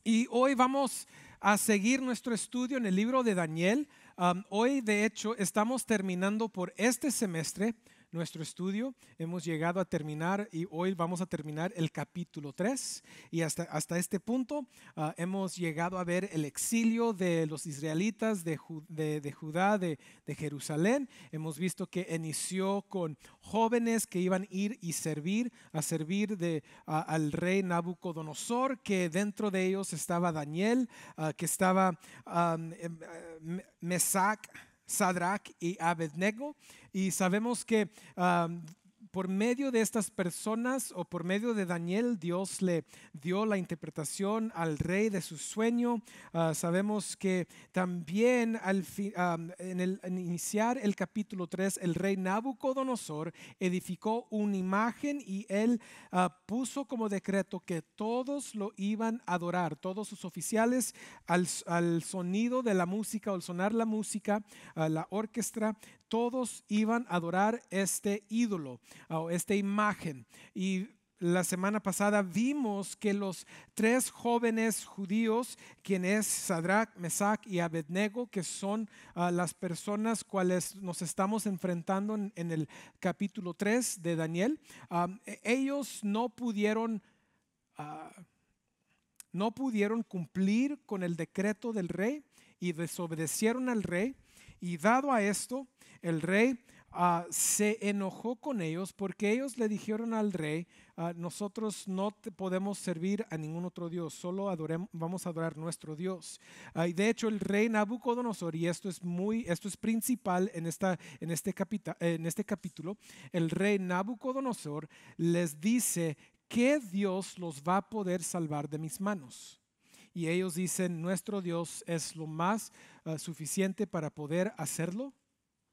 Y hoy vamos a seguir nuestro estudio en el libro de Daniel. Hoy, de hecho, estamos terminando por este semestre nuestro estudio. Hemos llegado a terminar y hoy vamos a terminar el capítulo 3. Y hasta este punto hemos llegado a ver el exilio de los israelitas de Judá, de Jerusalén. Hemos visto que inició con jóvenes que iban a ir y servir al rey Nabucodonosor, que dentro de ellos estaba Daniel, que estaba Mesac, Sadrach y Abednego. Y sabemos que por medio de estas personas o por medio de Daniel, Dios le dio la interpretación al rey de su sueño. Sabemos que también en iniciar el capítulo 3, el rey Nabucodonosor edificó una imagen y él puso como decreto que todos lo iban a adorar, todos sus oficiales al sonido de la música, al sonar la música, la orquesta, todos iban a adorar este ídolo o esta imagen. Y la semana pasada vimos que los tres jóvenes judíos, quienes es Sadrach, Mesach y Abednego, que son las personas cuales nos estamos enfrentando en el capítulo 3 de Daniel, ellos no pudieron cumplir con el decreto del rey y desobedecieron al rey. Y dado a esto, el rey se enojó con ellos porque ellos le dijeron al rey: nosotros no podemos servir a ningún otro Dios, solo vamos a adorar nuestro Dios. Y de hecho el rey Nabucodonosor, y esto es principal en este capítulo, el rey Nabucodonosor les dice: ¿qué Dios los va a poder salvar de mis manos? Y ellos dicen: nuestro Dios es lo más suficiente para poder hacerlo,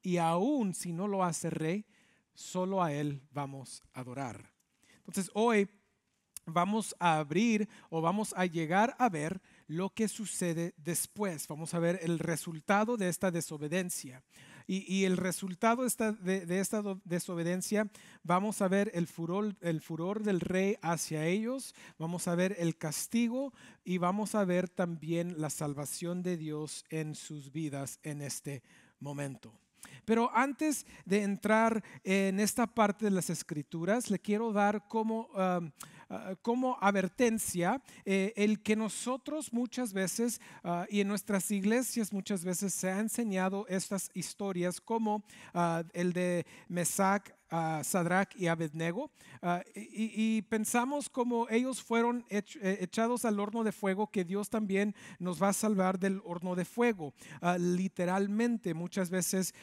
y aún si no lo hace rey, solo a Él vamos a adorar. Entonces hoy vamos a abrir o vamos a llegar a ver lo que sucede después. Vamos a ver el resultado de esta desobediencia. Y el resultado de esta desobediencia, vamos a ver el furor del rey hacia ellos, vamos a ver el castigo y vamos a ver también la salvación de Dios en sus vidas en este momento. Pero antes de entrar en esta parte de las escrituras, le quiero dar como advertencia el que nosotros muchas veces y en nuestras iglesias muchas veces se ha enseñado estas historias como el de Mesach, Sadrach y Abednego, y pensamos como ellos fueron echados al horno de fuego, que Dios también nos va a salvar del horno de fuego. Literalmente muchas veces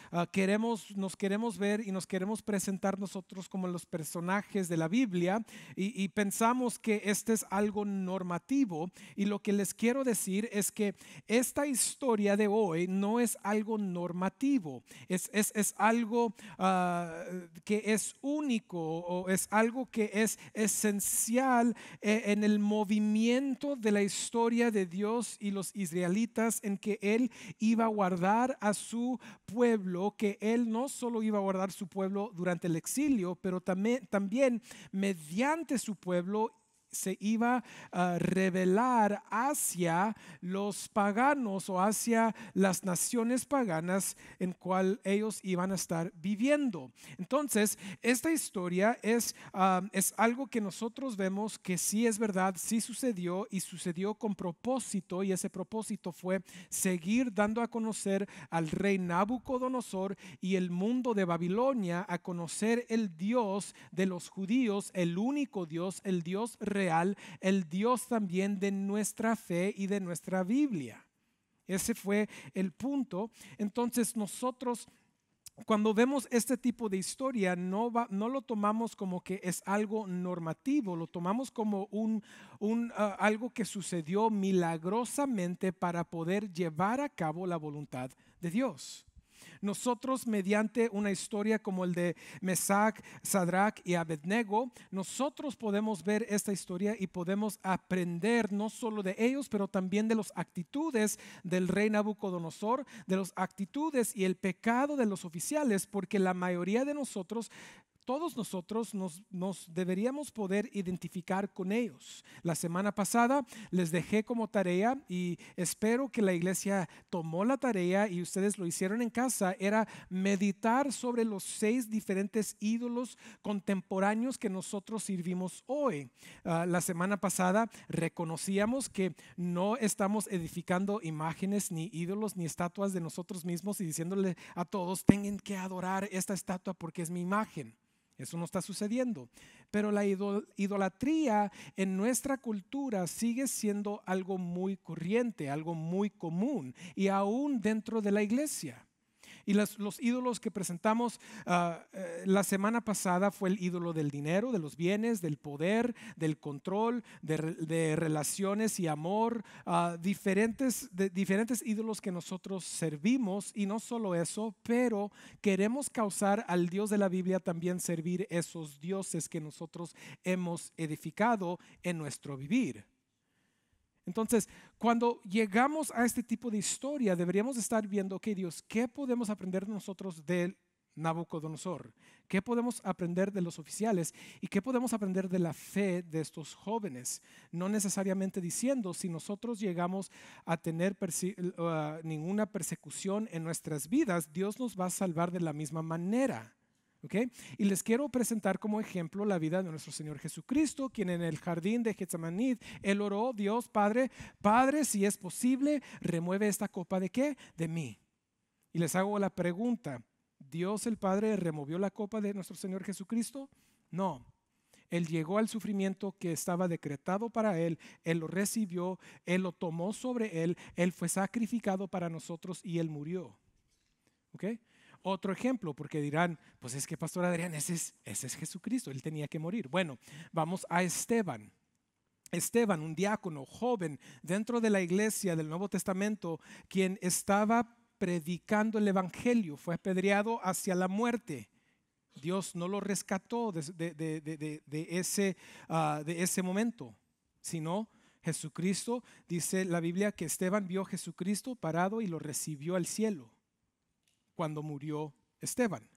nos queremos ver y nos queremos presentar nosotros como los personajes de la Biblia, y pensamos que este es algo normativo. Y lo que les quiero decir es que esta historia de hoy no es algo normativo, es algo que es único, o es algo que es esencial en el movimiento de la historia de Dios y los israelitas, en que Él iba a guardar a su pueblo, que Él no solo iba a guardar su pueblo durante el exilio, pero también mediante su pueblo se iba a revelar hacia los paganos o hacia las naciones paganas en cual ellos iban a estar viviendo. Entonces, esta historia es algo que nosotros vemos que sí es verdad, sí sucedió, y sucedió con propósito, y ese propósito fue seguir dando a conocer al rey Nabucodonosor y el mundo de Babilonia a conocer el Dios de los judíos, el único Dios, el Dios real, el Dios también de nuestra fe y de nuestra Biblia. Ese fue el punto. Entonces nosotros, cuando vemos este tipo de historia, no lo tomamos como que es algo normativo, lo tomamos como algo que sucedió milagrosamente para poder llevar a cabo la voluntad de Dios. Nosotros, mediante una historia como el de Mesach, Sadrach y Abednego, nosotros podemos ver esta historia y podemos aprender no solo de ellos, pero también de las actitudes del rey Nabucodonosor, de las actitudes y el pecado de los oficiales, porque la mayoría de nosotros todos nosotros nos deberíamos poder identificar con ellos. La semana pasada les dejé como tarea y espero que la iglesia tomó la tarea y ustedes lo hicieron en casa, era meditar sobre los 6 diferentes ídolos contemporáneos que nosotros servimos hoy. La semana pasada reconocíamos que no estamos edificando imágenes ni ídolos ni estatuas de nosotros mismos y diciéndole a todos, tengan que adorar esta estatua porque es mi imagen. Eso no está sucediendo. Pero la idolatría en nuestra cultura sigue siendo algo muy corriente, algo muy común y aún dentro de la iglesia. Y los ídolos que presentamos la semana pasada fue el ídolo del dinero, de los bienes, del poder, del control, de relaciones y amor, diferentes ídolos que nosotros servimos. Y no solo eso, pero queremos causar al Dios de la Biblia también servir esos dioses que nosotros hemos edificado en nuestro vivir. Entonces, cuando llegamos a este tipo de historia, deberíamos estar viendo, ok, Dios, ¿qué podemos aprender nosotros de Nabucodonosor? ¿Qué podemos aprender de los oficiales? ¿Y qué podemos aprender de la fe de estos jóvenes? No necesariamente diciendo, si nosotros llegamos a tener ninguna persecución en nuestras vidas, Dios nos va a salvar de la misma manera. ¿Okay? Y les quiero presentar como ejemplo la vida de nuestro Señor Jesucristo, quien en el jardín de Getsemaní, Él oró, Dios Padre, Padre, si es posible, remueve esta copa ¿de qué? De mí. Y les hago la pregunta, ¿Dios el Padre removió la copa de nuestro Señor Jesucristo? No. Él llegó al sufrimiento que estaba decretado para Él, Él lo recibió, Él lo tomó sobre Él fue sacrificado para nosotros y Él murió. ¿Ok? Otro ejemplo, porque dirán, pues es que Pastor Adrián, ese es Jesucristo, Él tenía que morir. Bueno, vamos a Esteban. Esteban, un diácono joven dentro de la iglesia del Nuevo Testamento, quien estaba predicando el evangelio, fue apedreado hacia la muerte. Dios no lo rescató de ese momento, sino Jesucristo. Dice la Biblia que Esteban vio a Jesucristo parado y lo recibió al cielo cuando murió Esteban.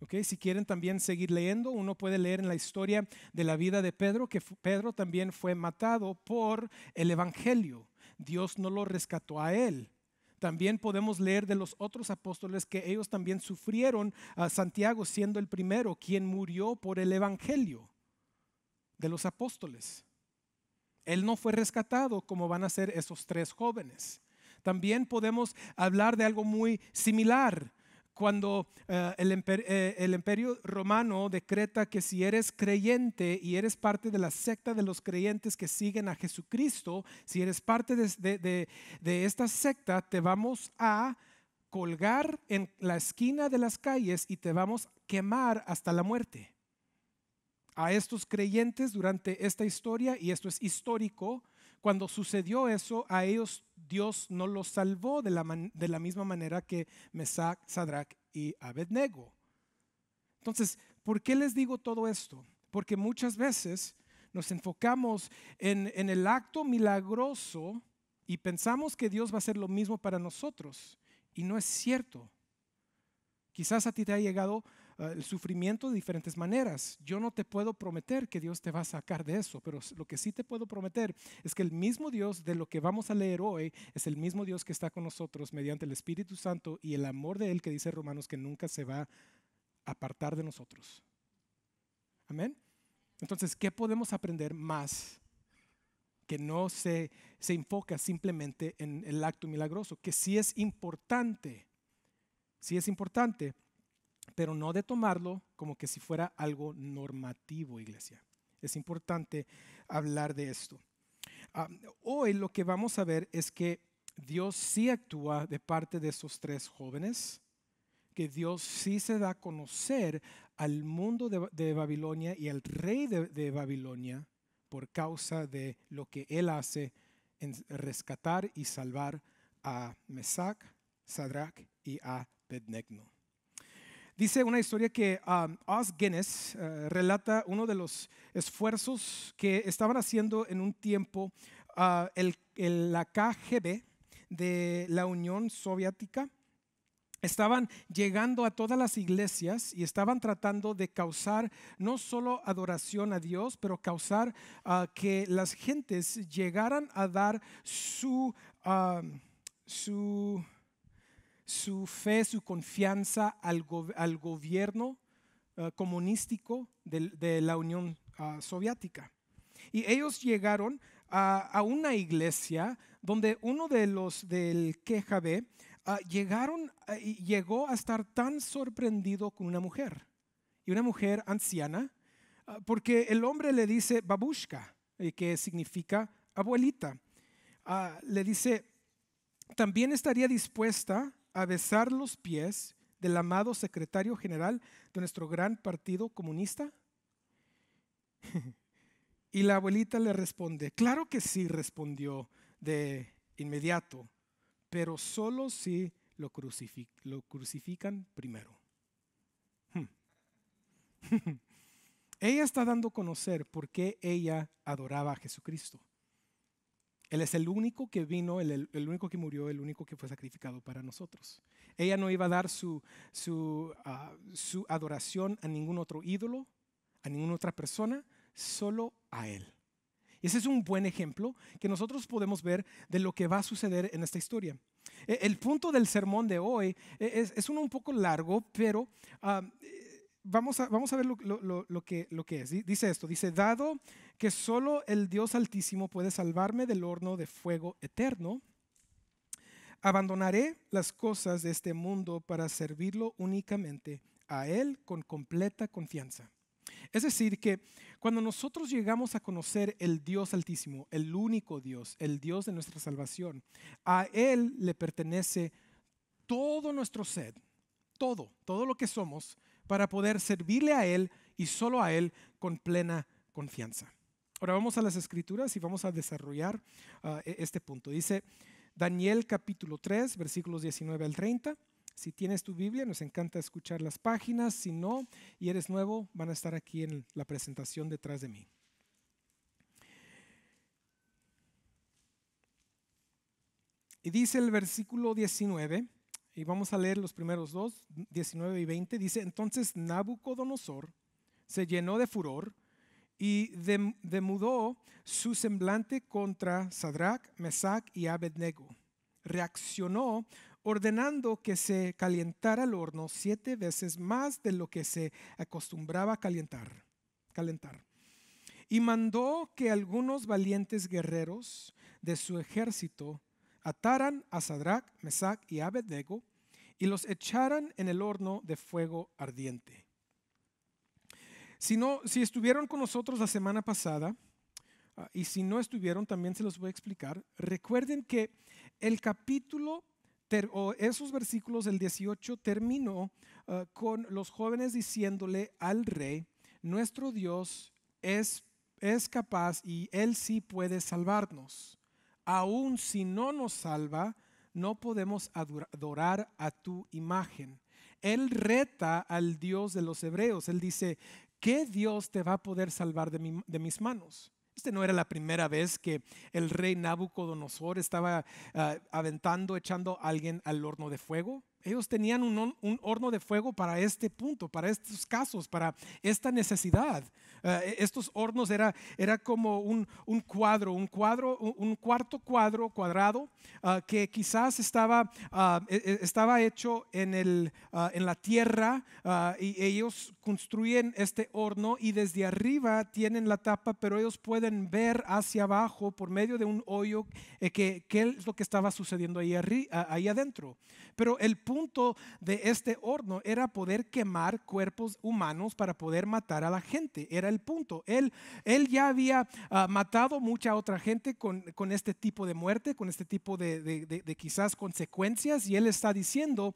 Okay, si quieren también seguir leyendo, uno puede leer en la historia de la vida de Pedro, que Pedro también fue matado por el evangelio. Dios no lo rescató a él. También podemos leer de los otros apóstoles que ellos también sufrieron, a Santiago siendo el primero quien murió por el evangelio de los apóstoles. Él no fue rescatado como van a ser esos 3 jóvenes. También podemos hablar de algo muy similar cuando el imperio romano decreta que si eres creyente y eres parte de la secta de los creyentes que siguen a Jesucristo, si eres parte de esta secta, te vamos a colgar en la esquina de las calles y te vamos a quemar hasta la muerte. A estos creyentes durante esta historia, y esto es histórico, cuando sucedió eso, a ellos Dios no los salvó de la misma manera que Mesac, Sadrach y Abednego. Entonces, ¿por qué les digo todo esto? Porque muchas veces nos enfocamos en el acto milagroso y pensamos que Dios va a hacer lo mismo para nosotros. Y no es cierto. Quizás a ti te ha llegado el sufrimiento de diferentes maneras. Yo no te puedo prometer que Dios te va a sacar de eso, pero lo que sí te puedo prometer es que el mismo Dios de lo que vamos a leer hoy es el mismo Dios que está con nosotros mediante el Espíritu Santo y el amor de Él, que dice Romanos que nunca se va a apartar de nosotros. Amén. Entonces, ¿qué podemos aprender más que no se enfoca simplemente en el acto milagroso? Que sí es importante, pero no de tomarlo como que si fuera algo normativo, iglesia. Es importante hablar de esto. Hoy lo que vamos a ver es que Dios sí actúa de parte de esos 3 jóvenes, que Dios sí se da a conocer al mundo de Babilonia y al rey de Babilonia por causa de lo que Él hace en rescatar y salvar a Mesac, Sadrach y a Abednego. Dice una historia que Os Guinness relata uno de los esfuerzos que estaban haciendo en un tiempo la KGB de la Unión Soviética estaban llegando a todas las iglesias y estaban tratando de causar no solo adoración a Dios, pero causar que las gentes llegaran a dar su, su fe, su confianza al gobierno comunístico de la Unión Soviética. Y ellos llegaron a una iglesia donde uno de los del KGB llegó a estar tan sorprendido con una mujer, y una mujer anciana, porque el hombre le dice babushka, que significa abuelita. Le dice, también estaría dispuesta a besar los pies del amado secretario general de nuestro gran partido comunista. Y la abuelita le responde, claro que sí, respondió de inmediato, pero solo si lo crucifican primero. Ella está dando a conocer por qué ella adoraba a Jesucristo. Él es el único que vino, el único que murió, el único que fue sacrificado para nosotros. Ella no iba a dar su adoración a ningún otro ídolo, a ninguna otra persona, solo a Él. Y ese es un buen ejemplo que nosotros podemos ver de lo que va a suceder en esta historia. El punto del sermón de hoy es uno un poco largo, pero vamos a ver lo que es. Dice esto, dice, dado que solo el Dios Altísimo puede salvarme del horno de fuego eterno, abandonaré las cosas de este mundo para servirlo únicamente a Él con completa confianza. Es decir, que cuando nosotros llegamos a conocer el Dios Altísimo, el único Dios, el Dios de nuestra salvación, a Él le pertenece todo nuestro ser, todo lo que somos, para poder servirle a Él y solo a Él con plena confianza. Ahora vamos a las Escrituras y vamos a desarrollar este punto. Dice Daniel capítulo 3, versículos 19 al 30. Si tienes tu Biblia, nos encanta escuchar las páginas. Si no y eres nuevo, van a estar aquí en la presentación detrás de mí. Y dice el versículo 19, y vamos a leer los primeros dos, 19 y 20. Dice, entonces Nabucodonosor se llenó de furor y demudó su semblante contra Sadrach, Mesach y Abednego. Reaccionó ordenando que se calentara el horno 7 veces más de lo que se acostumbraba a calentar. Y mandó que algunos valientes guerreros de su ejército ataran a Sadrach, Mesach y Abednego y los echaran en el horno de fuego ardiente. Si estuvieron con nosotros la semana pasada, y si no estuvieron, también se los voy a explicar. Recuerden que el capítulo o esos versículos del 18 terminó con los jóvenes diciéndole al rey, nuestro Dios es capaz y Él sí puede salvarnos. Aun si no nos salva, no podemos adorar a tu imagen. Él reta al Dios de los hebreos. Él dice, ¿qué Dios te va a poder salvar de mis manos? No era la primera vez que el rey Nabucodonosor estaba echando a alguien al horno de fuego. Ellos tenían un horno de fuego para este punto, para estos casos, para esta necesidad. Estos hornos era como un cuarto cuadrado que quizás estaba hecho en la tierra, y ellos construyen este horno y desde arriba tienen la tapa, pero ellos pueden ver hacia abajo por medio de un hoyo qué es lo que estaba sucediendo ahí adentro. Pero el punto de este horno era poder quemar cuerpos humanos para poder matar a la gente. Era el punto. Él ya había matado mucha otra gente con este tipo de muerte, con este tipo de quizás consecuencias, y él está diciendo,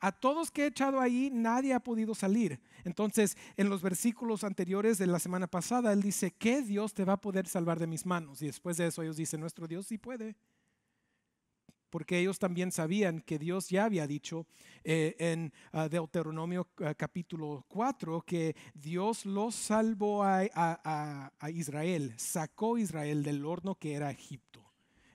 a todos que he echado ahí, nadie ha podido salir. Entonces, en los versículos anteriores de la semana pasada, él dice, ¿qué Dios te va a poder salvar de mis manos? Y después de eso ellos dicen, nuestro Dios sí puede. Porque ellos también sabían que Dios ya había dicho en Deuteronomio capítulo 4 que Dios los salvó a Israel, sacó a Israel del horno que era Egipto.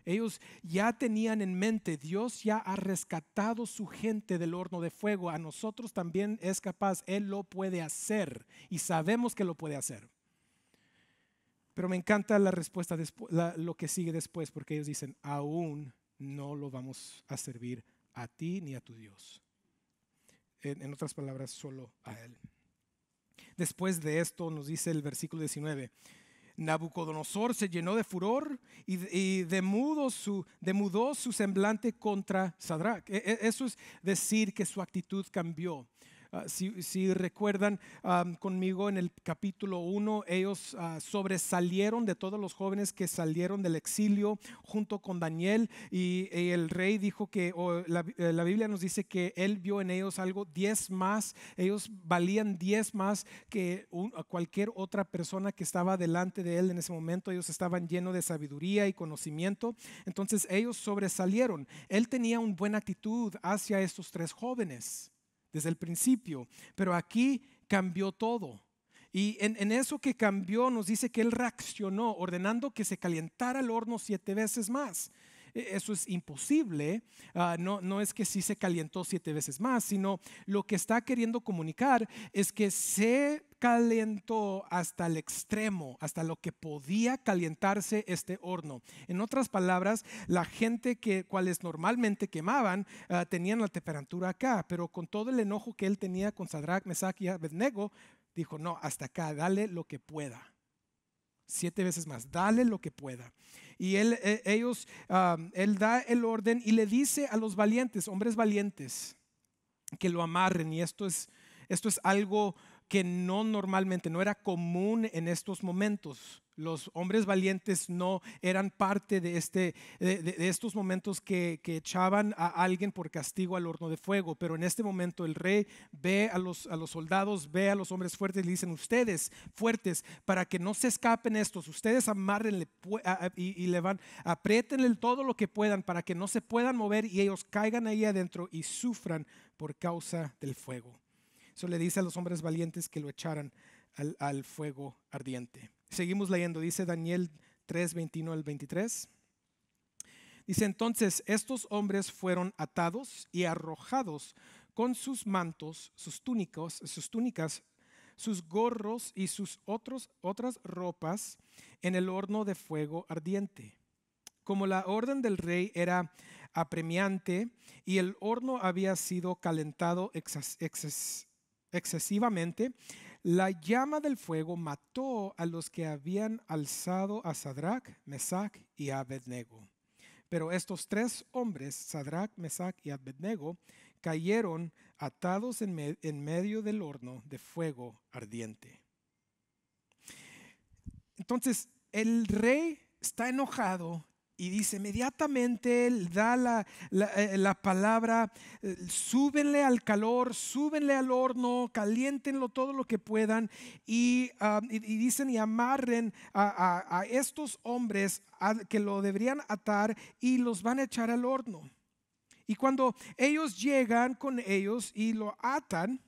Ellos ya tenían en mente, Dios ya ha rescatado su gente del horno de fuego. A nosotros también es capaz, Él lo puede hacer y sabemos que lo puede hacer. Pero me encanta la respuesta, lo que sigue después, porque ellos dicen, aún no lo vamos a servir a ti ni a tu Dios. En otras palabras, solo a Él. Después de esto nos dice el versículo 19, Nabucodonosor se llenó de furor y demudó su semblante contra Sadrach. Eso es decir que su actitud cambió. Si recuerdan conmigo en el capítulo 1, ellos sobresalieron de todos los jóvenes que salieron del exilio junto con Daniel y el rey dijo que, la Biblia nos dice que él vio en ellos algo 10 más, ellos valían 10 más que cualquier otra persona que estaba delante de él en ese momento. Ellos estaban llenos de sabiduría y conocimiento, entonces ellos sobresalieron. Él tenía una buena actitud hacia estos 3 jóvenes desde el principio, pero aquí cambió todo. Y en eso que cambió nos dice que él reaccionó ordenando que se calentara el horno 7 veces más. Eso es imposible, no es que sí se calentó 7 veces más, sino lo que está queriendo comunicar es que se calentó hasta el extremo, hasta lo que podía calentarse este horno. En otras palabras, la gente cuales normalmente quemaban tenían la temperatura acá, pero con todo el enojo que él tenía con Sadrach, Mesach y Abednego, dijo no, hasta acá, dale lo que pueda. 7 veces más, dale lo que pueda. Y él da el orden y le dice a los valientes, hombres valientes, que lo amarren. Y esto es algo que normalmente no era común en estos momentos. Los hombres valientes no eran parte de estos momentos que echaban a alguien por castigo al horno de fuego. Pero en este momento el rey ve a los soldados, ve a los hombres fuertes y le dicen, ustedes fuertes, para que no se escapen estos, ustedes amárrenle y le van, apriétenle todo lo que puedan para que no se puedan mover y ellos caigan ahí adentro y sufran por causa del fuego. Eso le dice a los hombres valientes que lo echaran al fuego ardiente. Seguimos leyendo, dice Daniel 3, 21 al 23. Dice, entonces estos hombres fueron atados y arrojados con sus mantos, sus túnicas, sus gorros y sus otras ropas en el horno de fuego ardiente. Como la orden del rey era apremiante y el horno había sido calentado excesivamente, la llama del fuego mató a los que habían alzado a Sadrach, Mesach y Abednego. Pero estos 3 hombres, Sadrach, Mesach y Abednego, cayeron atados en medio del horno de fuego ardiente. Entonces el rey está enojado y dice inmediatamente, da la palabra, súbenle al calor, súbenle al horno, caliéntenlo todo lo que puedan y dicen y amarren a estos hombres que lo deberían atar y los van a echar al horno. Y cuando ellos llegan con ellos y lo atan,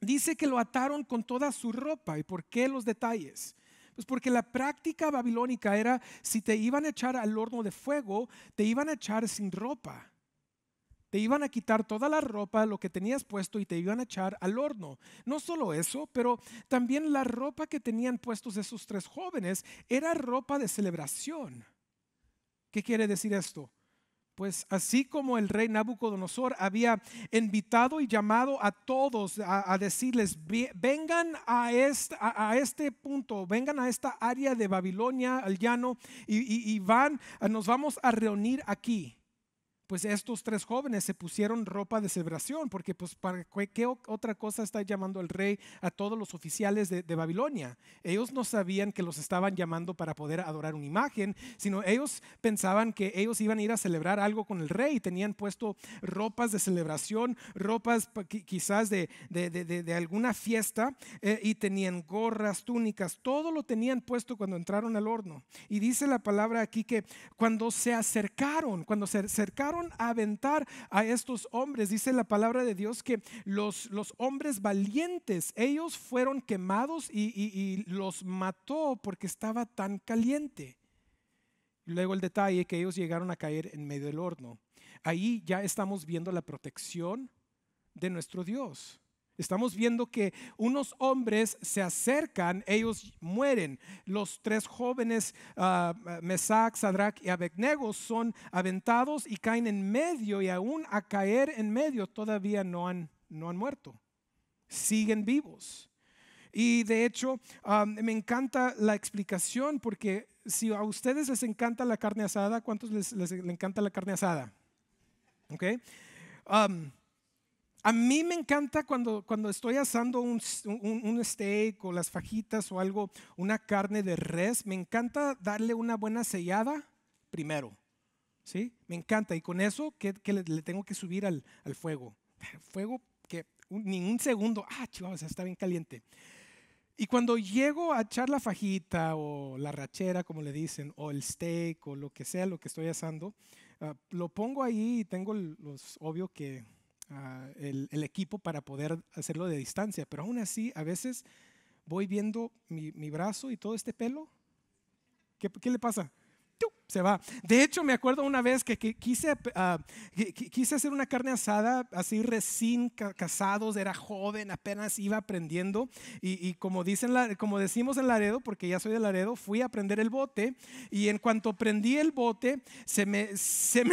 dice que lo ataron con toda su ropa. ¿Y por qué los detalles? Pues porque la práctica babilónica era, si te iban a echar al horno de fuego, te iban a echar sin ropa. Te iban a quitar toda la ropa, lo que tenías puesto y te iban a echar al horno. No solo eso, pero también la ropa que tenían puestos esos 3 jóvenes era ropa de celebración. ¿Qué quiere decir esto? Pues así como el rey Nabucodonosor había invitado y llamado a todos a decirles, vengan a este punto, vengan a esta área de Babilonia, al llano, y nos vamos a reunir aquí. Pues estos 3 jóvenes se pusieron ropa de celebración, porque pues ¿para qué otra cosa está llamando el rey a todos los oficiales de Babilonia? Ellos no sabían que los estaban llamando para poder adorar una imagen, sino ellos pensaban que ellos iban a ir a celebrar algo con el rey y tenían puesto ropas de celebración, ropas quizás de alguna fiesta, y tenían gorras, túnicas, todo lo tenían puesto cuando entraron al horno. Y dice la palabra aquí que cuando se acercaron a aventar a estos hombres, dice la palabra de Dios que los hombres valientes, ellos fueron quemados y los mató porque estaba tan caliente. Luego el detalle que ellos llegaron a caer en medio del horno. Ahí ya estamos viendo la protección de nuestro Dios. Estamos viendo que unos hombres se acercan, ellos mueren. Los tres jóvenes, Mesac, Sadrach y Abednego, son aventados y caen en medio, y aún a caer en medio todavía no han muerto. Siguen vivos. Y de hecho, me encanta la explicación, porque si a ustedes les encanta la carne asada, ¿cuántos les encanta la carne asada? ¿Ok? A mí me encanta cuando estoy asando un steak o las fajitas o algo, una carne de res, me encanta darle una buena sellada primero, ¿sí? Me encanta, y con eso que le tengo que subir al fuego. Fuego que ni un segundo, chivas, está bien caliente. Y cuando llego a echar la fajita o la rachera, como le dicen, o el steak o lo que sea, lo que estoy asando, lo pongo ahí y tengo obvio que el equipo para poder hacerlo de distancia, pero aún así a veces voy viendo mi brazo y todo este pelo. ¿Qué le pasa? Se va. De hecho, me acuerdo una vez que quise hacer una carne asada, así recién casados, era joven, apenas iba aprendiendo, y como decimos en Laredo, porque ya soy de Laredo, fui a prender el bote, y en cuanto prendí el bote se me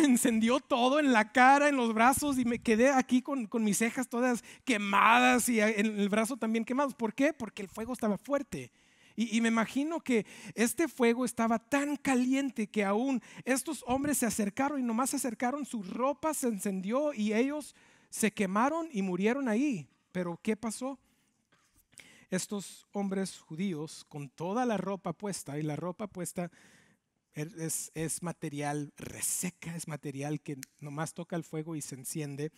encendió todo en la cara, en los brazos, y me quedé aquí con mis cejas todas quemadas y en el brazo también quemados. ¿Por qué? Porque el fuego estaba fuerte. Y me imagino que este fuego estaba tan caliente que aún estos hombres se acercaron, y nomás se acercaron, su ropa se encendió y ellos se quemaron y murieron ahí. Pero ¿qué pasó? Estos hombres judíos con toda la ropa puesta, y la ropa puesta es material reseca, es material que nomás toca el fuego y se enciende.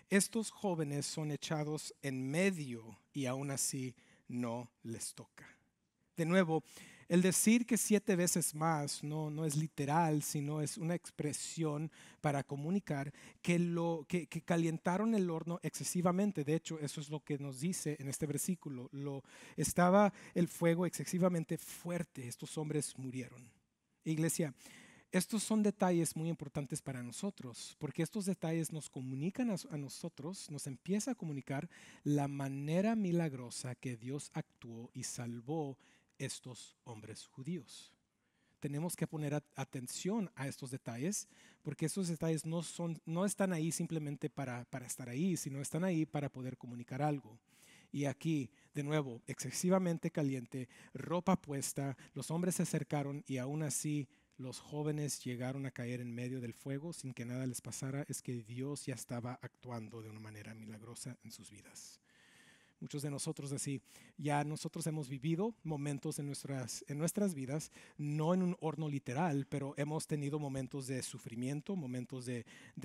Estos jóvenes son echados en medio y aún así no les toca. De nuevo, el decir que 7 veces más no es literal, sino es una expresión para comunicar que calentaron el horno excesivamente. De hecho, eso es lo que nos dice en este versículo. Estaba el fuego excesivamente fuerte. Estos hombres murieron. Iglesia, estos son detalles muy importantes para nosotros, porque estos detalles nos comunican a nosotros, nos empieza a comunicar la manera milagrosa que Dios actuó y salvó estos hombres judíos. Tenemos que poner atención a estos detalles, porque estos detalles no están ahí simplemente para estar ahí, sino están ahí para poder comunicar algo. Y aquí, de nuevo, excesivamente caliente, ropa puesta, los hombres se acercaron y aún así los jóvenes llegaron a caer en medio del fuego sin que nada les pasara. Es que Dios ya estaba actuando de una manera milagrosa en sus vidas. Muchos de nosotros así, ya nosotros hemos vivido momentos en nuestras vidas, no en un horno literal, pero hemos tenido momentos de sufrimiento, momentos de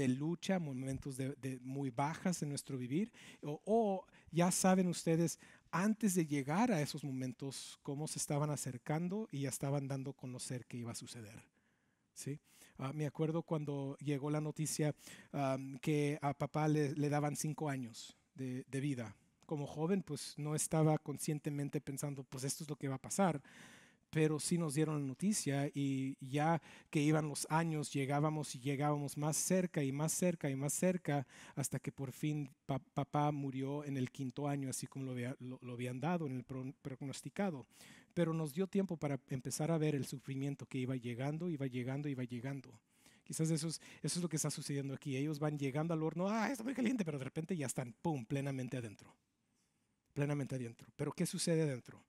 lucha, momentos de muy bajas en nuestro vivir, o ya saben ustedes, antes de llegar a esos momentos, cómo se estaban acercando y ya estaban dando a conocer qué iba a suceder. ¿Sí? Me acuerdo cuando llegó la noticia que a papá le daban 5 años de vida. Como joven, pues no estaba conscientemente pensando, pues esto es lo que va a pasar, pero sí nos dieron la noticia, y ya que iban los años, llegábamos más cerca y más cerca y más cerca, hasta que por fin papá murió en el 5.º año, así como lo habían dado en el prognosticado. Pero nos dio tiempo para empezar a ver el sufrimiento que iba llegando, iba llegando, iba llegando. Quizás eso es lo que está sucediendo aquí. Ellos van llegando al horno, está muy caliente, pero de repente ya están, ¡pum!, plenamente adentro. Pero ¿qué sucede adentro?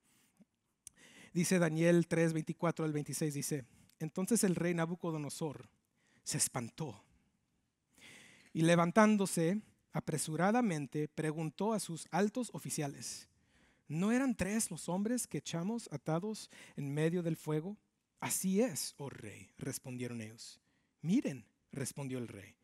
Dice Daniel 3, 24 al 26, dice: entonces el rey Nabucodonosor se espantó y levantándose apresuradamente preguntó a sus altos oficiales: ¿no eran 3 los hombres que echamos atados en medio del fuego? Así es, oh rey, respondieron ellos. Miren, respondió el rey,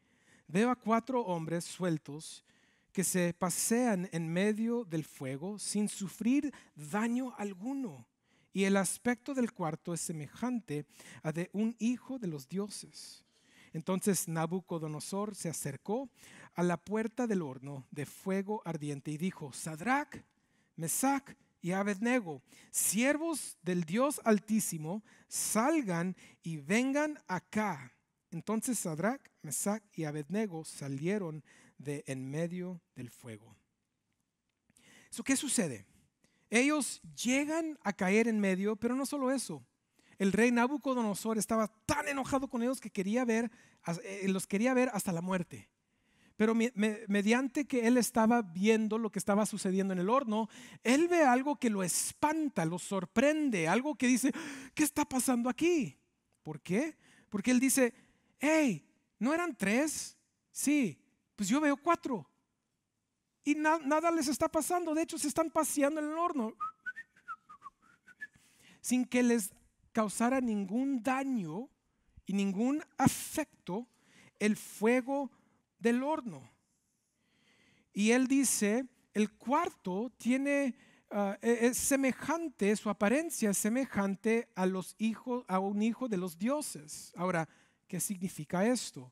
veo a 4 hombres sueltos que se pasean en medio del fuego sin sufrir daño alguno, y el aspecto del cuarto es semejante a de un hijo de los dioses. Entonces Nabucodonosor se acercó a la puerta del horno de fuego ardiente y dijo: Sadrach, Mesac y Abednego, siervos del Dios Altísimo, salgan y vengan acá. Entonces Sadrach, Mesach y Abednego salieron de en medio del fuego. ¿Qué sucede? Ellos llegan a caer en medio, pero no solo eso. El rey Nabucodonosor estaba tan enojado con ellos que los quería ver hasta la muerte. Pero mediante que él estaba viendo lo que estaba sucediendo en el horno, él ve algo que lo espanta, lo sorprende, algo que dice, ¿qué está pasando aquí? ¿Por qué? Porque él dice, hey, ¿no eran 3? Sí, pues yo veo 4. Y nada les está pasando, de hecho se están paseando en el horno sin que les causara ningún daño y ningún afecto el fuego del horno. Y él dice, el cuarto tiene es semejante, su apariencia es semejante a un hijo de los dioses. Ahora, ¿qué significa esto?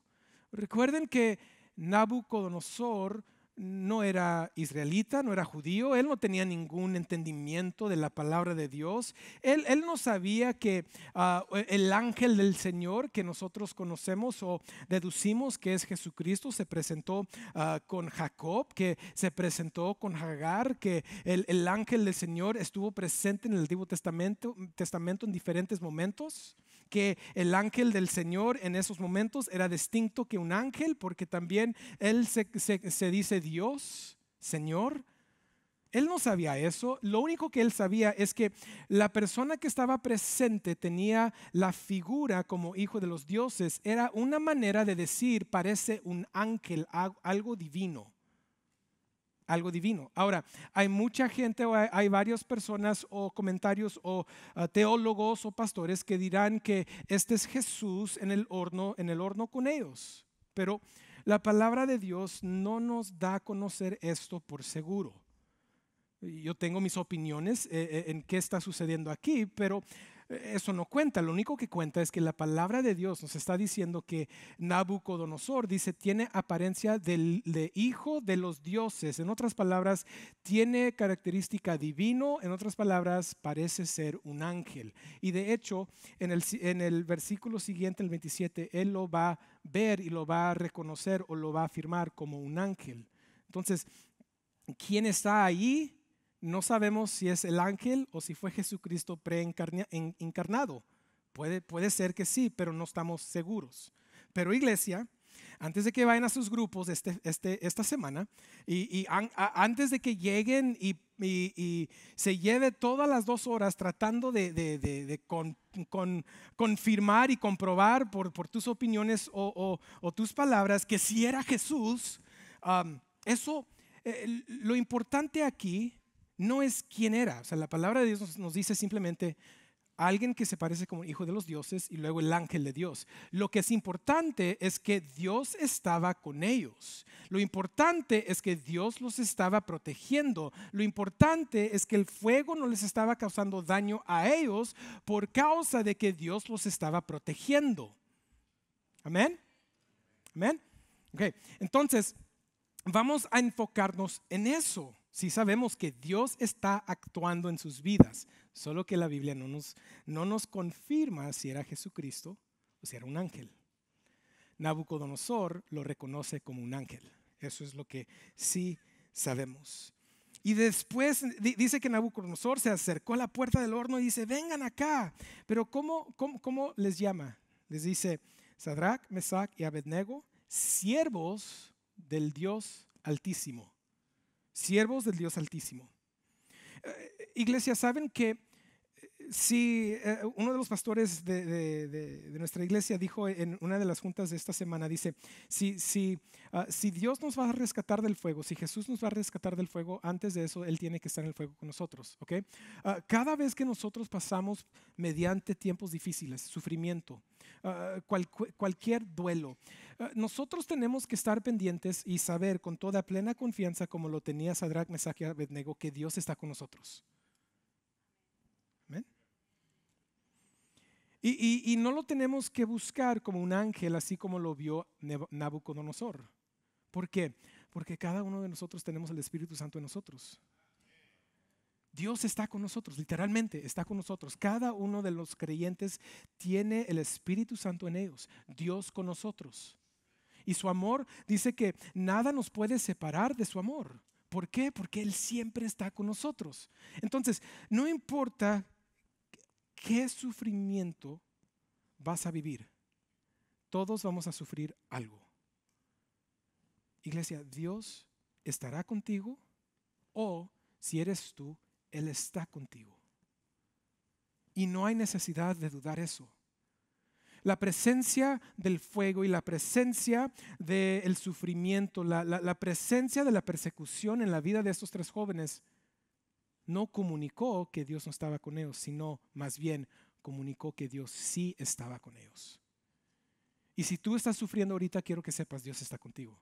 Recuerden que Nabucodonosor no era israelita, no era judío, él no tenía ningún entendimiento de la palabra de Dios. Él no sabía que el ángel del Señor que nosotros conocemos o deducimos que es Jesucristo se presentó con Jacob, que se presentó con Hagar, que el ángel del Señor estuvo presente en el Antiguo Testamento en diferentes momentos, que el ángel del Señor en esos momentos era distinto que un ángel, porque también él se dice Dios, Señor. Él no sabía eso. Lo único que él sabía es que la persona que estaba presente tenía la figura como hijo de los dioses. Era una manera de decir, parece un ángel, algo divino. Algo divino. Ahora, hay mucha gente, o hay varias personas o comentarios o teólogos o pastores que dirán que este es Jesús en el horno con ellos. Pero la palabra de Dios no nos da a conocer esto por seguro. Yo tengo mis opiniones en qué está sucediendo aquí, pero eso no cuenta. Lo único que cuenta es que la palabra de Dios nos está diciendo que Nabucodonosor dice tiene apariencia de hijo de los dioses. En otras palabras, tiene característica divino. En otras palabras, parece ser un ángel. Y de hecho, en el versículo siguiente, el 27, él lo va a ver y lo va a reconocer o lo va a afirmar como un ángel. Entonces, ¿quién está ahí? No sabemos si es el ángel o si fue Jesucristo preencarnado. Puede ser que sí, pero no estamos seguros. Pero iglesia, antes de que vayan a sus grupos esta semana y antes de que lleguen y se lleve todas las 2 horas tratando de confirmar y comprobar por tus opiniones o tus palabras que si era Jesús, lo importante aquí no es quién era. O sea, la palabra de Dios nos dice simplemente alguien que se parece como hijo de los dioses y luego el ángel de Dios. Lo que es importante es que Dios estaba con ellos. Lo importante es que Dios los estaba protegiendo. Lo importante es que el fuego no les estaba causando daño a ellos por causa de que Dios los estaba protegiendo. Amén. Amén. Ok, entonces vamos a enfocarnos en eso. Si sabemos que Dios está actuando en sus vidas, solo que la Biblia no nos confirma si era Jesucristo o si era un ángel. Nabucodonosor lo reconoce como un ángel. Eso es lo que sí sabemos. Y después dice que Nabucodonosor se acercó a la puerta del horno y dice, vengan acá. Pero ¿cómo les llama? Les dice, Sadrach, Mesach y Abednego, siervos del Dios Altísimo. Siervos del Dios Altísimo. Iglesia, ¿saben que si uno de los pastores de nuestra iglesia dijo en una de las juntas de esta semana, dice, si Dios nos va a rescatar del fuego, si Jesús nos va a rescatar del fuego, antes de eso Él tiene que estar en el fuego con nosotros, ¿ok? Cada vez que nosotros pasamos mediante tiempos difíciles, sufrimiento, cualquier duelo, nosotros tenemos que estar pendientes y saber con toda plena confianza, como lo tenía Sadrach, Mesach y Abednego, que Dios está con nosotros. Amén. Y no lo tenemos que buscar como un ángel, así como lo vio Nabucodonosor. ¿Por qué? Porque cada uno de nosotros tenemos el Espíritu Santo en nosotros. Dios está con nosotros, literalmente está con nosotros. Cada uno de los creyentes tiene el Espíritu Santo en ellos, Dios con nosotros. Y su amor dice que nada nos puede separar de su amor. ¿Por qué? Porque Él siempre está con nosotros. Entonces, no importa qué sufrimiento vas a vivir, todos vamos a sufrir algo. Iglesia, Dios estará contigo, o si eres tú, Él está contigo. Y no hay necesidad de dudar eso. La presencia del fuego y la presencia del sufrimiento, la presencia de la persecución en la vida de estos tres jóvenes no comunicó que Dios no estaba con ellos, sino más bien comunicó que Dios sí estaba con ellos. Y si tú estás sufriendo ahorita, quiero que sepas, Dios está contigo.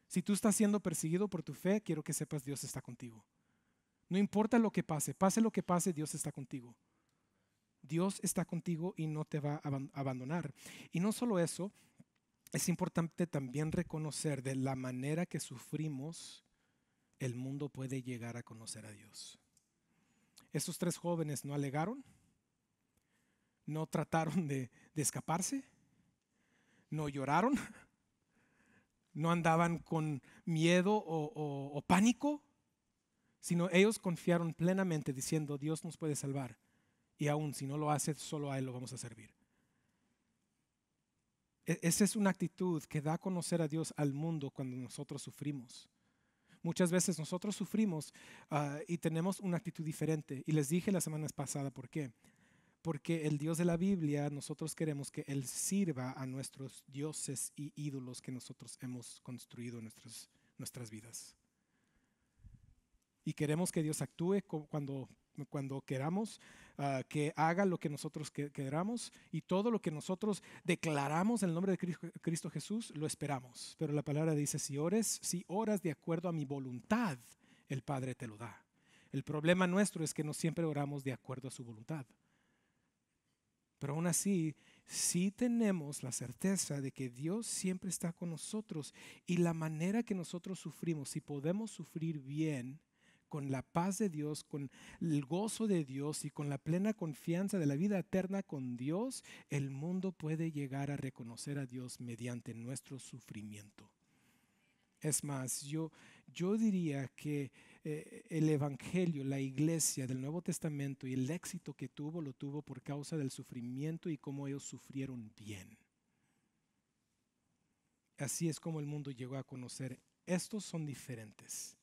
Si tú estás siendo perseguido por tu fe, quiero que sepas, Dios está contigo. No importa lo que pase, pase lo que pase, Dios está contigo. Dios está contigo y no te va a abandonar. Y no solo eso, es importante también reconocer de la manera que sufrimos, el mundo puede llegar a conocer a Dios. Estos tres jóvenes no alegaron, no trataron de escaparse, no lloraron, no andaban con miedo o pánico, sino ellos confiaron plenamente diciendo, Dios nos puede salvar. Y aún si no lo hace, solo a Él lo vamos a servir. Esa es una actitud que da a conocer a Dios al mundo cuando nosotros sufrimos. Muchas veces nosotros sufrimos y tenemos una actitud diferente. Y les dije la semana pasada por qué. Porque el Dios de la Biblia, nosotros queremos que Él sirva a nuestros dioses y ídolos que nosotros hemos construido en nuestras vidas. Y queremos que Dios actúe cuando queramos, que haga lo que nosotros queramos, y todo lo que nosotros declaramos en el nombre de Cristo Jesús, lo esperamos. Pero la palabra dice, si oras de acuerdo a mi voluntad, el Padre te lo da. El problema nuestro es que no siempre oramos de acuerdo a su voluntad. Pero aún así, sí tenemos la certeza de que Dios siempre está con nosotros, y la manera que nosotros sufrimos, si podemos sufrir bien, con la paz de Dios, con el gozo de Dios y con la plena confianza de la vida eterna con Dios, el mundo puede llegar a reconocer a Dios mediante nuestro sufrimiento. Es más, yo diría que el Evangelio, la iglesia del Nuevo Testamento y el éxito que tuvo, lo tuvo por causa del sufrimiento y cómo ellos sufrieron bien. Así es como el mundo llegó a conocer, estos son diferentes.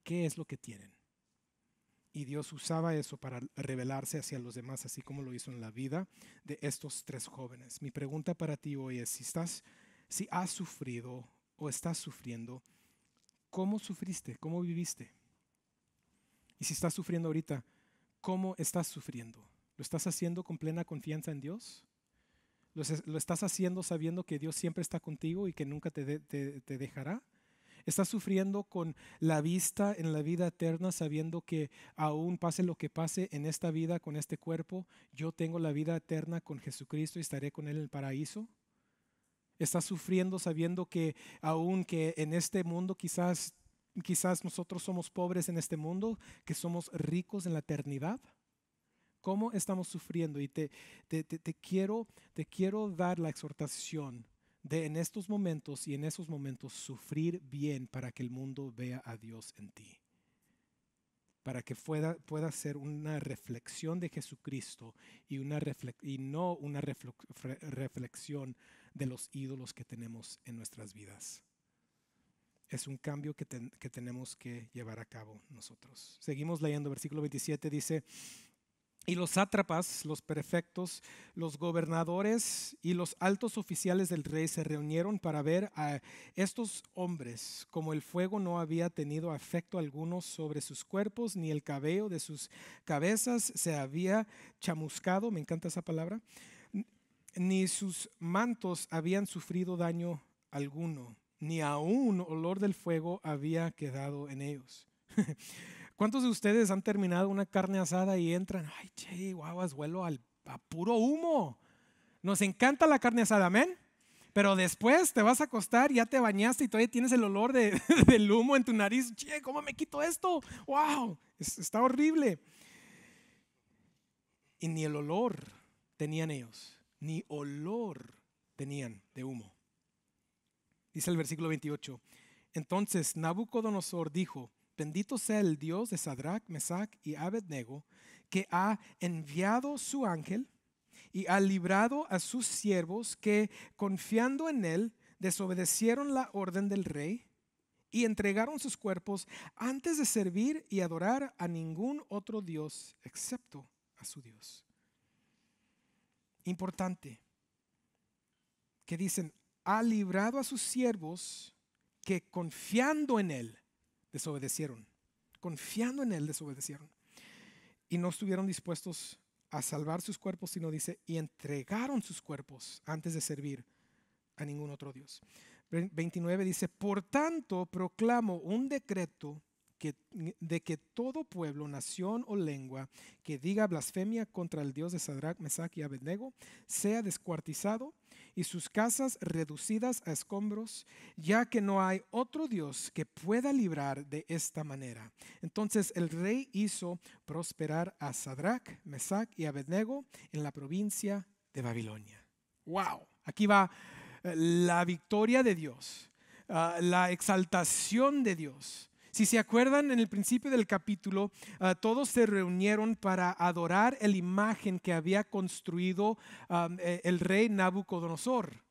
¿Qué es lo que tienen? Y Dios usaba eso para revelarse hacia los demás, así como lo hizo en la vida de estos tres jóvenes. Mi pregunta para ti hoy es, si has sufrido o estás sufriendo, ¿cómo sufriste? ¿Cómo viviste? Y si estás sufriendo ahorita, ¿cómo estás sufriendo? ¿Lo estás haciendo con plena confianza en Dios? ¿Lo estás haciendo sabiendo que Dios siempre está contigo y que nunca te dejará? ¿Estás sufriendo con la vista en la vida eterna, sabiendo que aún pase lo que pase en esta vida con este cuerpo, yo tengo la vida eterna con Jesucristo y estaré con Él en el paraíso? ¿Estás sufriendo sabiendo que aún que en este mundo quizás nosotros somos pobres en este mundo, que somos ricos en la eternidad? ¿Cómo estamos sufriendo? Y te quiero dar la exhortación de en estos momentos y en esos momentos sufrir bien para que el mundo vea a Dios en ti. Para que pueda ser una reflexión de Jesucristo y no una reflexión de los ídolos que tenemos en nuestras vidas. Es un cambio que tenemos que llevar a cabo nosotros. Seguimos leyendo, versículo 27 dice, y los sátrapas, los prefectos, los gobernadores y los altos oficiales del rey se reunieron para ver a estos hombres, como el fuego no había tenido efecto alguno sobre sus cuerpos, ni el cabello de sus cabezas se había chamuscado, me encanta esa palabra, ni sus mantos habían sufrido daño alguno, ni aún olor del fuego había quedado en ellos. ¿Cuántos de ustedes han terminado una carne asada y entran, ay, che, guaguas, huelo a puro humo? Nos encanta la carne asada, amén. Pero después te vas a acostar, ya te bañaste y todavía tienes el olor del humo en tu nariz. Che, ¿cómo me quito esto? ¡Wow! Está horrible. Y ni el olor tenían ellos, ni olor tenían de humo. Dice el versículo 28. Entonces Nabucodonosor dijo: bendito sea el Dios de Sadrach, Mesach y Abednego, que ha enviado su ángel y ha librado a sus siervos que, confiando en él, desobedecieron la orden del rey y entregaron sus cuerpos antes de servir y adorar a ningún otro Dios excepto a su Dios. Importante que dicen: ha librado a sus siervos que confiando en él desobedecieron. Confiando en él desobedecieron. Y no estuvieron dispuestos a salvar sus cuerpos, sino dice, y entregaron sus cuerpos antes de servir a ningún otro Dios. 29 dice: por tanto proclamo un decreto de que todo pueblo, nación o lengua que diga blasfemia contra el Dios de Sadrach, Mesach y Abednego sea descuartizado y sus casas reducidas a escombros, ya que no hay otro Dios que pueda librar de esta manera. Entonces el rey hizo prosperar a Sadrach, Mesach y Abednego en la provincia de Babilonia. ¡Wow! Aquí va la victoria de Dios, la exaltación de Dios. Si se acuerdan, en el principio del capítulo, todos se reunieron para adorar la imagen que había construido el rey Nabucodonosor.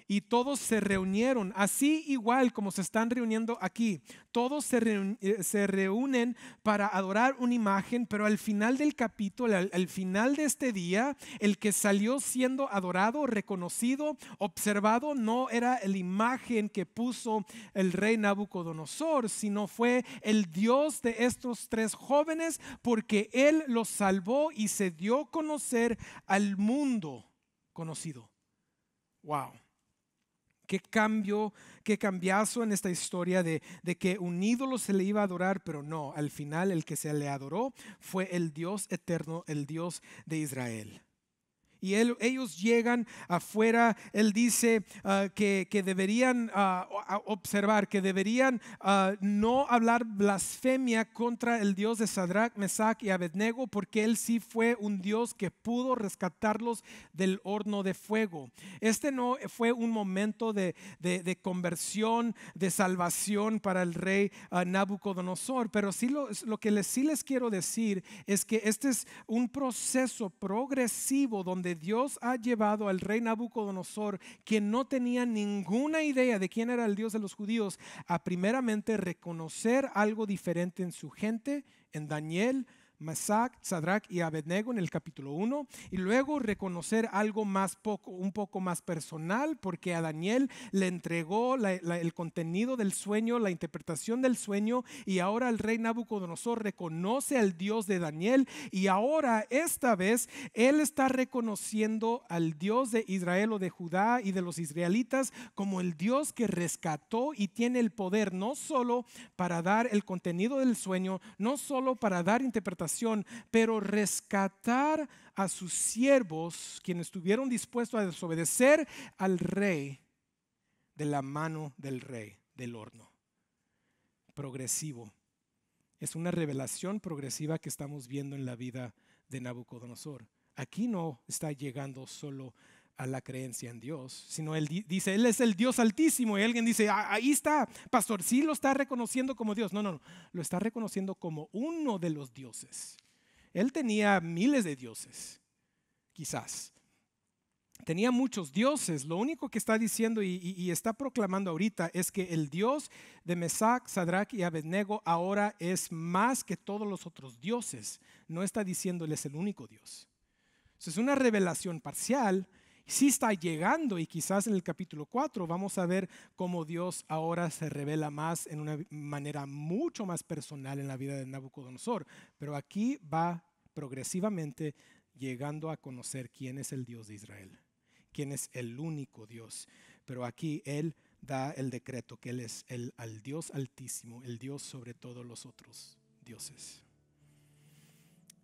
Y todos se reunieron, así igual como se están reuniendo aquí. Todos se reúnen para adorar una imagen, pero al final del capítulo, al final de este día, el que salió siendo adorado, reconocido, observado, no era la imagen que puso el rey Nabucodonosor, sino fue el Dios de estos tres jóvenes, porque él los salvó y se dio a conocer al mundo conocido. Wow. Qué cambio, qué cambiazo en esta historia de que un ídolo se le iba a adorar, pero no, al final el que se le adoró fue el Dios eterno, el Dios de Israel. Y ellos llegan afuera, él dice que deberían observar, que deberían no hablar blasfemia contra el Dios de Sadrach, Mesach y Abednego, porque él sí fue un Dios que pudo rescatarlos del horno de fuego. Este no fue un momento de conversión, de salvación para el rey Nabucodonosor, pero sí lo que sí les quiero decir es que este es un proceso progresivo donde Dios ha llevado al rey Nabucodonosor, que no tenía ninguna idea de quién era el Dios de los judíos, a primeramente reconocer algo diferente en su gente, en Daniel, Mesach, Sadrach y Abednego en el capítulo 1, y luego reconocer algo un poco más personal, porque a Daniel le entregó el contenido del sueño, la interpretación del sueño, y ahora el rey Nabucodonosor reconoce al Dios de Daniel, y ahora esta vez él está reconociendo al Dios de Israel o de Judá y de los israelitas como el Dios que rescató y tiene el poder no solo para dar el contenido del sueño, no solo para dar interpretación, pero rescatar a sus siervos, quienes estuvieron dispuestos a desobedecer al rey, de la mano del rey del horno. Progresivo. Es una revelación progresiva que estamos viendo en la vida de Nabucodonosor. Aquí no está llegando solo a la creencia en Dios, sino él dice, él es el Dios altísimo, y alguien dice, ahí está, pastor, sí lo está reconociendo como Dios. No, lo está reconociendo como uno de los dioses. Él tenía miles de dioses, quizás. Tenía muchos dioses. Lo único que está diciendo y está proclamando ahorita es que el Dios de Mesach, Sadrach y Abednego ahora es más que todos los otros dioses. No está diciendo él es el único Dios. Es una revelación parcial. Sí está llegando, y quizás en el capítulo 4 vamos a ver cómo Dios ahora se revela más en una manera mucho más personal en la vida de Nabucodonosor. Pero aquí va progresivamente llegando a conocer quién es el Dios de Israel, quién es el único Dios. Pero aquí él da el decreto que él es al Dios altísimo, el Dios sobre todos los otros dioses.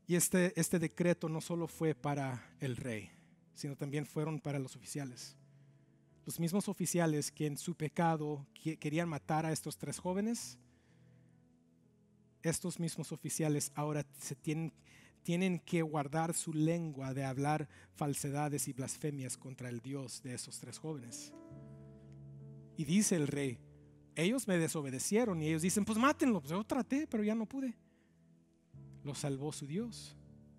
Y este decreto no solo fue para el rey, sino también fueron para los oficiales. Los mismos oficiales que en su pecado querían matar a estos 3 jóvenes, estos mismos oficiales ahora tienen que guardar su lengua de hablar falsedades y blasfemias contra el Dios de esos 3 jóvenes. Y dice el rey, ellos me desobedecieron, y ellos dicen, pues mátenlo. Pues yo traté, pero ya no pude. Los salvó su Dios.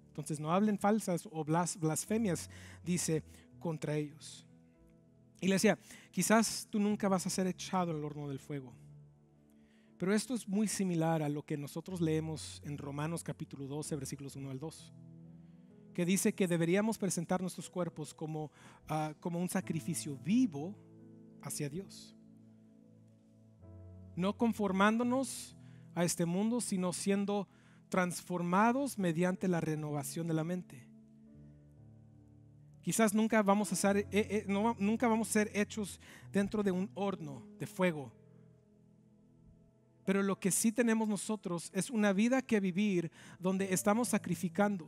Entonces no hablen falsas o blasfemias, dice, contra ellos. Iglesia, quizás tú nunca vas a ser echado al horno del fuego, pero esto es muy similar a lo que nosotros leemos en Romanos capítulo 12, versículos 1 al 2, que dice que deberíamos presentar nuestros cuerpos como un sacrificio vivo hacia Dios, no conformándonos a este mundo, sino siendo transformados mediante la renovación de la mente. Quizás nunca vamos a ser hechos dentro de un horno de fuego, pero lo que sí tenemos nosotros es una vida que vivir donde estamos sacrificando.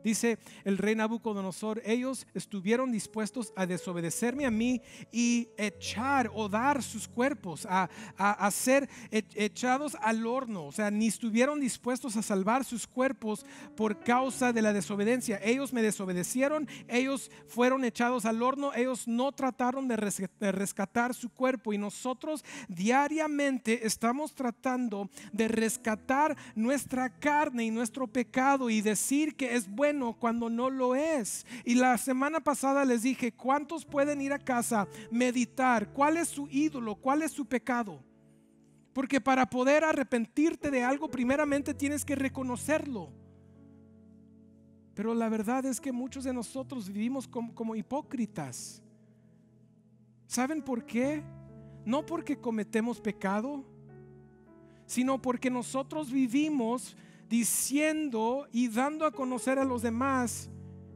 Dice el rey Nabucodonosor, ellos estuvieron dispuestos a desobedecerme a mí y echar o dar sus cuerpos a ser echados al horno. O sea, ni estuvieron dispuestos a salvar sus cuerpos por causa de la desobediencia. Ellos me desobedecieron, ellos fueron echados al horno, ellos no trataron de rescatar su cuerpo. Y nosotros diariamente estamos tratando de rescatar nuestra carne y nuestro pecado y decir que es bueno cuando no lo es. Y la semana pasada les dije, ¿cuántos pueden ir a casa, meditar cuál es su ídolo, cuál es su pecado? Porque para poder arrepentirte de algo, primeramente tienes que reconocerlo. Pero la verdad es que muchos de nosotros vivimos como hipócritas. ¿Saben por qué? No porque cometemos pecado, sino porque nosotros vivimos diciendo y dando a conocer a los demás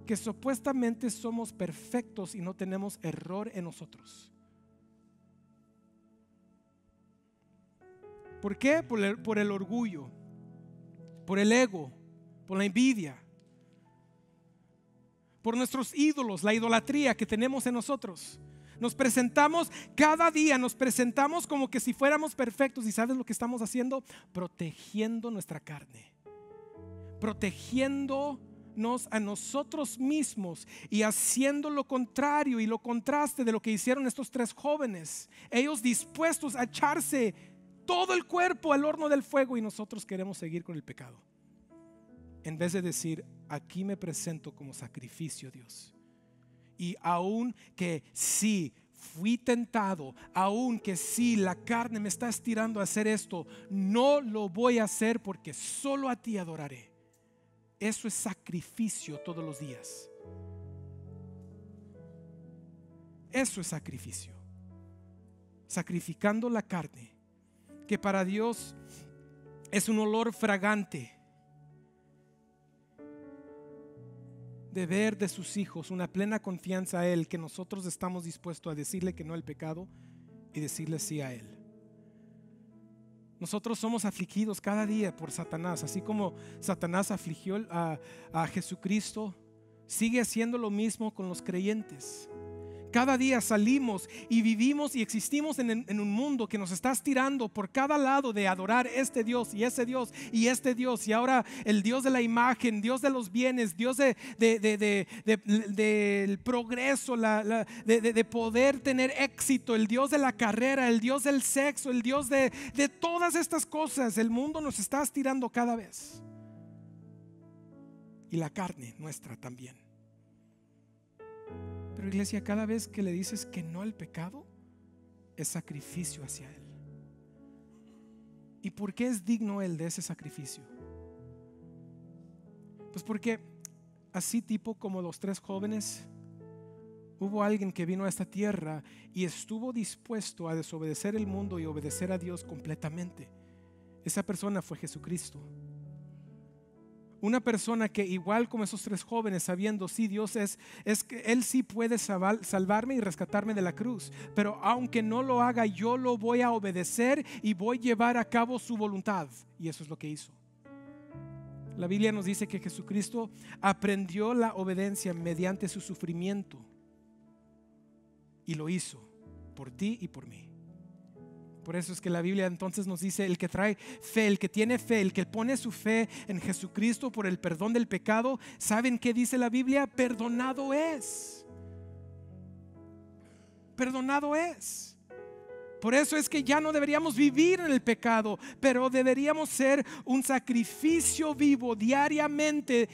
que supuestamente somos perfectos y no tenemos error en nosotros. ¿Por qué? Por el orgullo, por el ego, por la envidia, por nuestros ídolos, la idolatría que tenemos en nosotros. Nos presentamos cada día, nos presentamos como que si fuéramos perfectos. ¿Y sabes lo que estamos haciendo? Protegiendo nuestra carne, protegiéndonos a nosotros mismos y haciendo lo contrario y lo contraste de lo que hicieron estos 3 jóvenes. Ellos dispuestos a echarse todo el cuerpo al horno del fuego, y nosotros queremos seguir con el pecado, en vez de decir, aquí me presento como sacrificio a Dios. Y aun que sí fui tentado, aun que sí la carne me está estirando a hacer esto, no lo voy a hacer porque solo a ti adoraré. Eso es sacrificio todos los días. Eso es sacrificio. Sacrificando la carne, que para Dios es un olor fragante, de ver de sus hijos una plena confianza a Él, que nosotros estamos dispuestos a decirle que no al pecado y decirle sí a Él. Nosotros somos afligidos cada día por Satanás, así como Satanás afligió a Jesucristo, sigue haciendo lo mismo con los creyentes. Cada día salimos y vivimos y existimos en un mundo que nos está estirando por cada lado de adorar este Dios y ese Dios y este Dios, y ahora el Dios de la imagen, Dios de los bienes, Dios del progreso, de poder tener éxito, el Dios de la carrera, el Dios del sexo, el Dios de todas estas cosas. El mundo nos está estirando cada vez, y la carne nuestra también. Pero iglesia, cada vez que le dices que no al pecado, es sacrificio hacia Él. ¿Y por qué es digno Él de ese sacrificio? Pues porque así tipo como los 3 jóvenes, hubo alguien que vino a esta tierra y estuvo dispuesto a desobedecer el mundo y obedecer a Dios completamente. Esa persona fue Jesucristo. Una persona que, igual como esos 3 jóvenes, sabiendo sí, Dios es que Él sí puede salvarme y rescatarme de la cruz, pero aunque no lo haga, yo lo voy a obedecer y voy a llevar a cabo su voluntad. Y eso es lo que hizo. La Biblia nos dice que Jesucristo aprendió la obediencia mediante su sufrimiento. y lo hizo por ti y por mí. Por eso es que la Biblia entonces nos dice: el que trae fe, el que tiene fe, el que pone su fe en Jesucristo por el perdón del pecado, ¿saben qué dice la Biblia? Perdonado es. Perdonado es. Por eso es que ya no deberíamos vivir en el pecado, pero deberíamos ser un sacrificio vivo diariamente,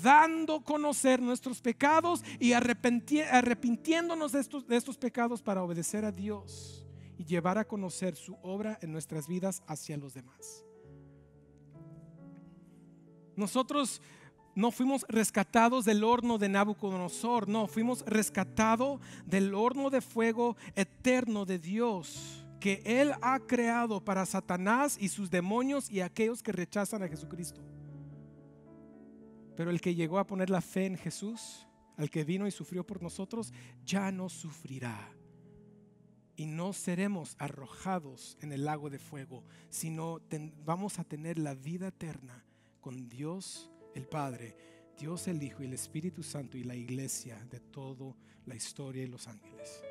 dando a conocer nuestros pecados y arrepintiéndonos de estos pecados para obedecer a Dios y llevar a conocer su obra en nuestras vidas hacia los demás. Nosotros no fuimos rescatados del horno de Nabucodonosor, no, fuimos rescatados del horno de fuego eterno de Dios, que Él ha creado para Satanás y sus demonios y aquellos que rechazan a Jesucristo. Pero el que llegó a poner la fe en Jesús, al que vino y sufrió por nosotros, ya no sufrirá. Y no seremos arrojados en el lago de fuego, sino vamos a tener la vida eterna con Dios el Padre, Dios el Hijo y el Espíritu Santo y la iglesia de toda la historia y los ángeles.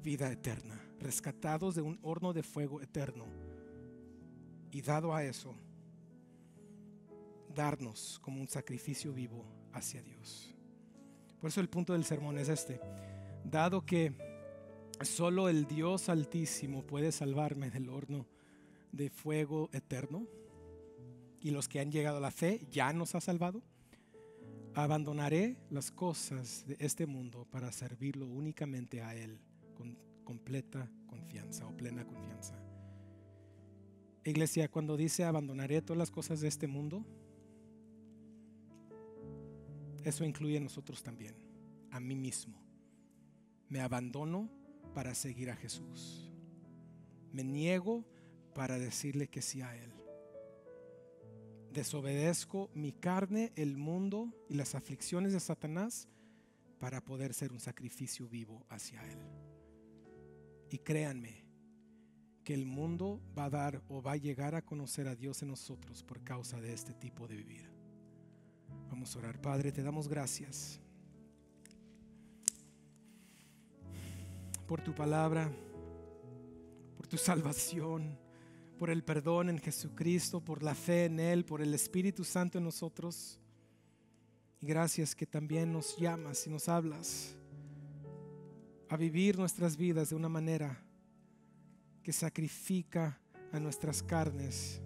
Vida eterna, rescatados de un horno de fuego eterno, y dado a eso, darnos como un sacrificio vivo hacia Dios. Por eso el punto del sermón es este: dado que solo el Dios Altísimo puede salvarme del horno de fuego eterno, y los que han llegado a la fe ya nos ha salvado, abandonaré las cosas de este mundo para servirlo únicamente a Él con completa confianza o plena confianza. Iglesia, cuando dice abandonaré todas las cosas de este mundo, eso incluye a nosotros también, a mí mismo. Me abandono para seguir a Jesús. Me niego para decirle que sí a Él. Desobedezco mi carne, el mundo y las aflicciones de Satanás para poder ser un sacrificio vivo hacia Él. Y créanme que el mundo va a dar o va a llegar a conocer a Dios en nosotros por causa de este tipo de vivir. Vamos a orar. Padre, te damos gracias por tu palabra, por tu salvación, por el perdón en Jesucristo, por la fe en Él, por el Espíritu Santo en nosotros. Y gracias que también nos llamas y nos hablas a vivir nuestras vidas de una manera que sacrifica a nuestras carnes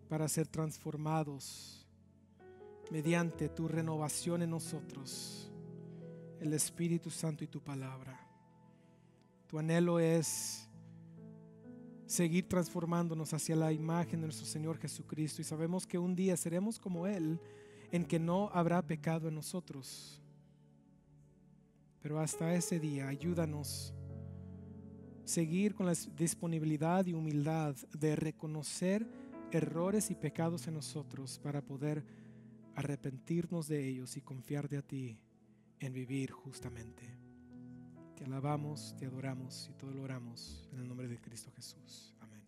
para ser transformados mediante tu renovación en nosotros, el Espíritu Santo y tu palabra. Tu anhelo es seguir transformándonos hacia la imagen de nuestro Señor Jesucristo, y sabemos que un día seremos como Él, en que no habrá pecado en nosotros. Pero hasta ese día, ayúdanos seguir con la disponibilidad y humildad de reconocer errores y pecados en nosotros para poder arrepentirnos de ellos y confiar de a ti en vivir justamente. Te alabamos, te adoramos y todo lo oramos en el nombre de Cristo Jesús. Amén.